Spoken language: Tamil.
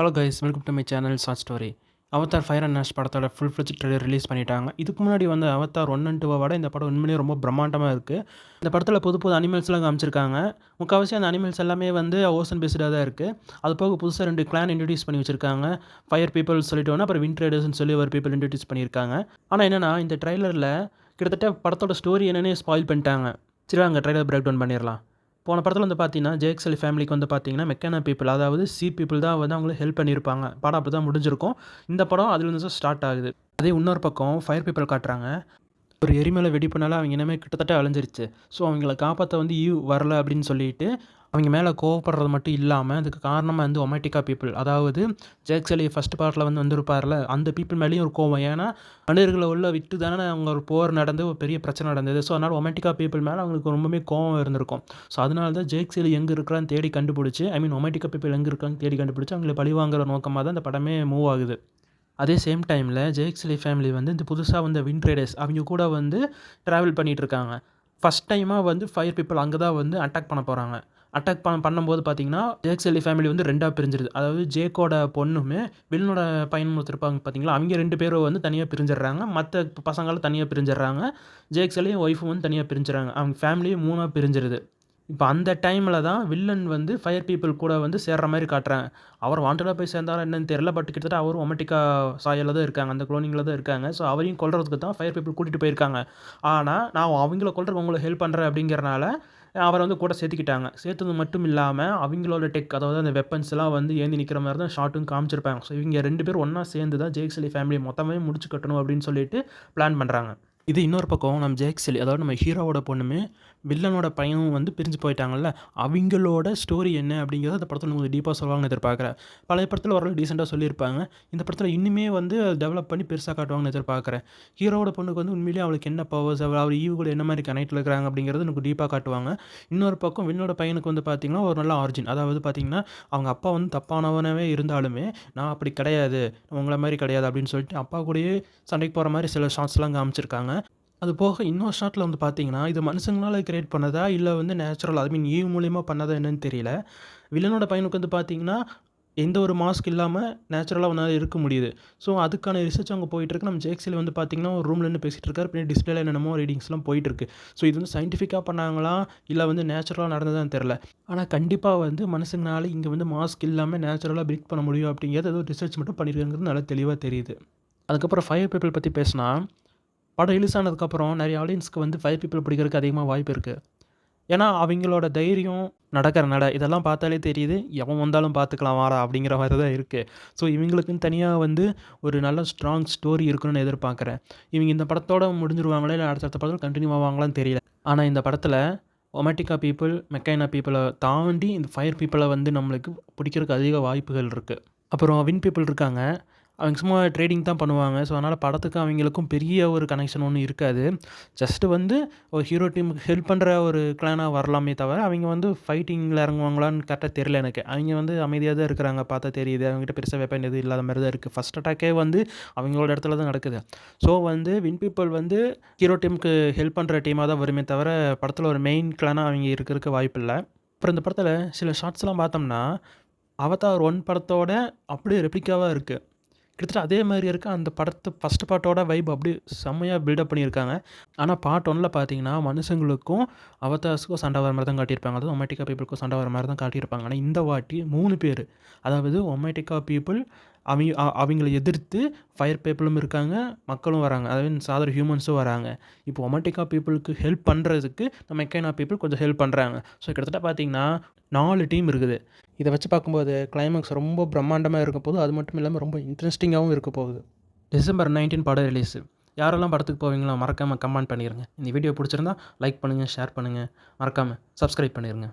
Hello guys, welcome to my channel short story. Avatar fire and ash படத்தோட ஃபுல் ஃப்ளெட்ஜ் ட்ரெய்லர் ரிலீஸ் பண்ணிட்டாங்க. இதுக்கு முன்னாடி வந்து அவதார் 1 and 2 விட இந்த படம் உண்மையிலேயே ரொம்ப பிரம்மாண்டமாக இருக்குது. இந்த படத்தில் புது புது அனிமல்ஸ்லாம் காமிச்சிருக்காங்க. முக்கால்வாசி அந்த அனிமல்ஸ் எல்லாமே வந்து ஓசன் பேஸ்டாக தான் இருக்குது. அது போக புதுசாக 2 கிளான் இன்ட்ரடியூஸ் பண்ணி வச்சிருக்காங்க. ஃபயர் பீப்புள் சொல்லிட்டு ஒன்று, அப்புறம் விண்ட் ரைடர்ஸ்னு சொல்லி ஒரு பீப்புள் இன்ட்ரடியூஸ் பண்ணியிருக்காங்க. ஆனால் என்னென்னா, இந்த ட்ரெய்லரில் கிட்டத்தட்ட படத்தோட ஸ்டோரி என்னென்னே ஸ்பாயில் பண்ணிட்டாங்க. சரி, அங்கே ட்ரெய்லர் பிரேக் டவுன் பண்ணிடலாம். போன படத்தில் வந்து பார்த்தீங்கன்னா, ஜேஎக்ஸ்எல் ஃபேமிலிக்கு வந்து பார்த்தீங்கன்னா, மெக்கானா பீப்புள், அதாவது சி பீப்புள் தான் வந்து அவங்களுக்கு ஹெல்ப் பண்ணியிருப்பாங்க. படம் அப்படி தான் முடிஞ்சிருக்கும். இந்த படம் அதுலேருந்து தான் ஸ்டார்ட் ஆகுது. அதே இன்னொரு பக்கம் ஃபயர் பீப்புள் காட்டுறாங்க. ஒரு எரிமலை வெடிப்புனால அவங்க இனமே கிட்டத்தட்ட அழிஞ்சிருச்சு. ஸோ அவங்கள காப்பாற்ற வந்து ஈவ் வரல அப்படின்னு சொல்லிட்டு அவங்க மேலே கோவப்படுறது மட்டும் இல்லாமல், அதுக்கு காரணமாக வந்து ஒமேட்டிக்கா பீப்புள், அதாவது ஜேக்ஸலி ஃபர்ஸ்ட் பார்ட்டில் வந்து வந்திருப்பார்ல, அந்த பீப்புள் மேலேயும் ஒரு கோவம். ஏன்னா மனிதர்களை உள்ள விட்டு தானே அவங்க ஒரு போர் நடந்து ஒரு பெரிய பிரச்சனை நடந்தது. ஸோ அதனால் ஒமேட்டிக்கா பீப்புள் மேலே அவங்களுக்கு ரொம்பவே கோவம் இருந்திருக்கும். ஸோ அதனால தான் ஜேக்ஸலி எங்கே இருக்கிறான்னு தேடி கண்டுபிடிச்சி, ஒமேட்டிக்கா பீப்புள் எங்கே இருக்கான்னு தேடி கண்டுபிடிச்சி அவங்களை பழிவாங்கிற நோக்கமாக தான் இந்த படமே மூவ் ஆகுது. அதே சேம் டைமில் ஜேஎக்ஸ்எல் ஃபேமிலி வந்து இந்த புதுசாக வந்த விண்ட் ரைடர்ஸ் அவங்க கூட வந்து ட்ராவல் பண்ணிகிட்ருக்காங்க. ஃபஸ்ட் டைமாக வந்து ஃபயர் பீப்புள் அங்கே தான் வந்து அட்டாக் பண்ண போகிறாங்க. அட்டாக் பண்ணும்போது பார்த்தீங்கன்னா, ஜேஎக்ஸ்எல் ஃபேமிலி வந்து 2ஆக பிரிஞ்சிருது. அதாவது ஜேக்கோட பொண்ணுமே வில்லனோட பையனும் இருப்பாங்க பார்த்தீங்களா, அவங்க 2 பேரும் வந்து தனியாக பிரிஞ்சிடுறாங்க. மற்ற பசங்களும் தனியாக பிரிஞ்சிடுறாங்க. ஜேஎக்ஸ்எல்லையும் ஒய்ஃபும் வந்து தனியாக பிரிஞ்சிடறாங்க. அவங்க ஃபேமிலியும் 3ஆக பிரிஞ்சிருது. இப்போ அந்த டைமில் தான் வில்லன் வந்து ஃபயர் பீப்புள் கூட வந்து சேர்ற மாதிரி காட்டுறாங்க. அவர் வாண்டடாக போய் சேர்ந்தாரா என்னன்னு தெரியல. பட் கிட்டத்தட்ட அவரும் ஒமேட்டிக்கா சாயலில் தான் இருக்காங்க, அந்த குளோனிங்கில் தான் இருக்காங்க. ஸோ அவரையும் கொல்றதுக்கு தான் ஃபயர் பீப்புள் கூட்டிகிட்டு போயிருக்காங்க. ஆனால் நான் அவங்கள கொல்றதுக்கு உங்களுக்கு ஹெல்ப் பண்ணுறேன் அப்படிங்கிறனால அவரை வந்து கூட சேர்த்துக்கிட்டாங்க. சேர்த்தது மட்டும் இல்லாமல் அவங்களோட டெக், அதாவது அந்த வெப்பன்ஸ்லாம் வந்து ஏந்தி நிற்கிற மாதிரி தான் ஷார்ட்டும் காமிச்சிருப்பாங்க. ஸோ இவங்க 2 பேரும் ஒன்றா சேர்ந்து தான் ஜேஎக்ஸ்எல் ஃபேமிலி மொத்தமே முடிச்சு கட்டணும் அப்படின்னு சொல்லிட்டு பிளான் பண்ணுறாங்க. இது இன்னொரு பக்கம் நம்ம ஜேஎக்ஸ்எல், அதாவது நம்ம ஹீரோவோட பொண்ணுமே வில்லனோட பையனும் வந்து பிரிஞ்சு போயிட்டாங்கல்ல, அவங்களோட ஸ்டோரி என்ன அப்படிங்கிறத அந்த படத்தில் உங்களுக்கு டீப்பாக சொல்லுவாங்கன்னு எதிர்பார்க்குறேன். பழைய படத்தில் ஓரளவு டீசெண்டாக சொல்லியிருப்பாங்க. இந்த படத்தில் இன்னுமே வந்து டெவலப் பண்ணி பெருசாக காட்டுவாங்கன்னு எதிர்பார்க்குறேன். ஹீரோவோட பொண்ணுக்கு வந்து உண்மையிலேயே அவளுக்கு என்ன பவர்ஸ், அவர் ஈவு கூட என்ன மாதிரி கனெக்டில் இருக்கிறாங்க அப்படிங்கிறது எனக்கு டீப்பாக காட்டுவாங்க. இன்னொரு பக்கம் வில்லனோட பையனுக்கு வந்து பார்த்திங்கன்னா ஒரு நல்ல ஆரிஜின், அதாவது பார்த்திங்கன்னா அவங்க அப்பா வந்து தப்பானவனவே இருந்தாலுமே நான் அப்படி கிடையாது, உங்களை மாதிரி கிடையாது அப்படின்னு சொல்லிட்டு அப்பா கூடயே சண்டைக்கு போகிற மாதிரி சில ஷார்ட்ஸ்லாம் காமிச்சிருக்காங்க. அது போக இன்னொரு ஷாட்டில் வந்து பார்த்தீங்கன்னா, இது மனுஷங்களால் கிரியேட் பண்ணதா இல்லை வந்து நேச்சுரல், ஈவ் மூலியமாக பண்ணதா என்னன்னு தெரியல. வில்லனோட பையனுக்கு வந்து பார்த்தீங்கன்னா, எந்த ஒரு மாஸ்க் இல்லாமல் நேச்சுரலாக அவனால் இருக்க முடியுது. ஸோ அதுக்கான ரிசர்ச் அங்கே போயிட்டுருக்கு. நம்ம ஜேஎக்ஸ்எல் வந்து பார்த்தீங்கன்னா ஒரு ரூமில் நின்று பேசிகிட்டு இருக்காரு. பின்னாடி டிஸ்பிளேல என்னென்னமோ ரீடிங்ஸ்லாம் போயிட்டுருக்கு. ஸோ இது வந்து சயின்டிஃபிக்காக பண்ணாங்களா இல்லை வந்து நேச்சுரலாக நடந்ததான்னு தெரில. ஆனால் கண்டிப்பாக வந்து மனுஷங்களால இங்கே வந்து மாஸ்க் இல்லாமல் நேச்சுரலாக பிரீத் பண்ண முடியும் அப்படிங்கிறது ஏதோ ரிசர்ச் மட்டும் பண்ணியிருக்காங்கிறது நல்லா தெளிவாக தெரியுது. அதுக்கப்புறம் ஃபயர் பீப்புள் பற்றி பேசினா, படம் ரிலீஸ் ஆனதுக்கப்புறம் நிறைய ஆடியன்ஸ்க்கு வந்து ஃபயர் பீப்புள் பிடிக்கிறதுக்கு அதிகமாக வாய்ப்பு இருக்குது. ஏன்னா அவங்களோட தைரியம், நடக்கிற இதெல்லாம் பார்த்தாலே தெரியுது, எவன் வந்தாலும் பார்த்துக்கலாம் வாடா அப்படிங்கிற மாதிரி தான் இருக்குது. ஸோ இவங்களுக்குன்னு தனியாக வந்து ஒரு நல்ல ஸ்ட்ராங் ஸ்டோரி இருக்குன்னு எதிர்பார்க்குறேன். இவங்க இந்த படத்தோட முடிஞ்சிருவாங்களே இல்லை அடுத்தடுத்த படத்தில் கண்டினியூ ஆவாங்களான்னு தெரியல. ஆனால் இந்த படத்தில் ஒமேட்டிக்கா பீப்புள், மெக்கானா பீப்புளை தாண்டி இந்த ஃபயர் பீப்புளை வந்து நம்மளுக்கு பிடிக்கிறதுக்கு அதிக வாய்ப்புகள் இருக்குது. அப்புறம் வின் பீப்புள் இருக்காங்க. அவங்க சும்மா ட்ரேடிங் தான் பண்ணுவாங்க. ஸோ அதனால் படத்துக்கும் அவங்களுக்கும் பெரிய ஒரு கனெக்ஷன் ஒன்றும் இருக்காது. ஜஸ்ட்டு வந்து ஒரு ஹீரோ டீமுக்கு ஹெல்ப் பண்ணுற ஒரு கிளானாக வரலாமே தவிர, அவங்க வந்து ஃபைட்டிங்கில் இறங்குவாங்களான்னு கரெக்டாக தெரியல எனக்கு. அவங்க வந்து அமைதியாக தான் இருக்கிறாங்க, பார்த்தா தெரியுது. அவங்ககிட்ட பெருசாக வெப்பன் எதுவும் இல்லாத மாதிரி தான் இருக்குது. ஃபஸ்ட் அட்டாக்கே வந்து அவங்களோட இடத்துல தான் நடக்குது. ஸோ வந்து வின் பீப்புள் வந்து ஹீரோ டீமுக்கு ஹெல்ப் பண்ணுற டீமாக தான் வருமே தவிர, படத்தில் ஒரு மெயின் கிளானாக அவங்க இருக்கிறதுக்கு வாய்ப்பு இல்லை. அப்புறம் இந்த படத்தில் சில ஷார்ட்ஸ்லாம் பார்த்தோம்னா, அவதார் 1 படத்தோட அப்படியே ரெப்ளிக்காவாக இருக்குது. கிட்டத்தட்ட அதே மாதிரி இருக்குது. அந்த படத்து ஃபஸ்ட் பார்ட்டோட வைப் அப்படியே செம்மையாக பில்டப் பண்ணியிருக்காங்க. ஆனால் பார்ட் 1ல் பார்த்தீங்கன்னா, மனுஷங்களுக்கும் அவதார்ஸுக்கும் சண்டை வர மாதிரி தான் காட்டியிருப்பாங்க. அதாவது ஒமேட்டிக்கா பீப்புளுக்கும் சண்டை வர மாதிரி தான் காட்டியிருப்பாங்க. ஆனால் இந்த வாட்டி 3 பேர், அதாவது ஒமேட்டிக்கா பீப்புள் அவங்கள எதிர்த்து ஃபயர் பீப்புளும் இருக்காங்க, மக்களும் வராங்க. அதாவது சாதாரண ஹியூமன்ஸும் வராங்க. இப்போ ஒமேட்டிக்கா பீப்புளுக்கு ஹெல்ப் பண்ணுறதுக்கு நம்ம மெக்கானா பீப்புள் கொஞ்சம் ஹெல்ப் பண்ணுறாங்க. ஸோ கிட்டத்தட்ட பார்த்தீங்கன்னா 4 டீம் இருக்குது. இதை வச்சு பார்க்கும்போது கிளைமேக்ஸ் ரொம்ப பிரம்மாண்டமாக இருக்க போகுது. அது மட்டும் இல்லாமல் ரொம்ப இன்ட்ரெஸ்டிங்காகவும் இருக்க போகுது. டிசம்பர் 19 படம் ரிலீஸு. யாரெல்லாம் படத்துக்கு போவீங்களோ மறக்காமல் கமெண்ட் பண்ணிடுங்க. இந்த வீடியோ பிடிச்சிருந்தா லைக் பண்ணுங்கள், ஷேர் பண்ணுங்கள், மறக்காமல் சப்ஸ்கிரைப் பண்ணிடுங்க.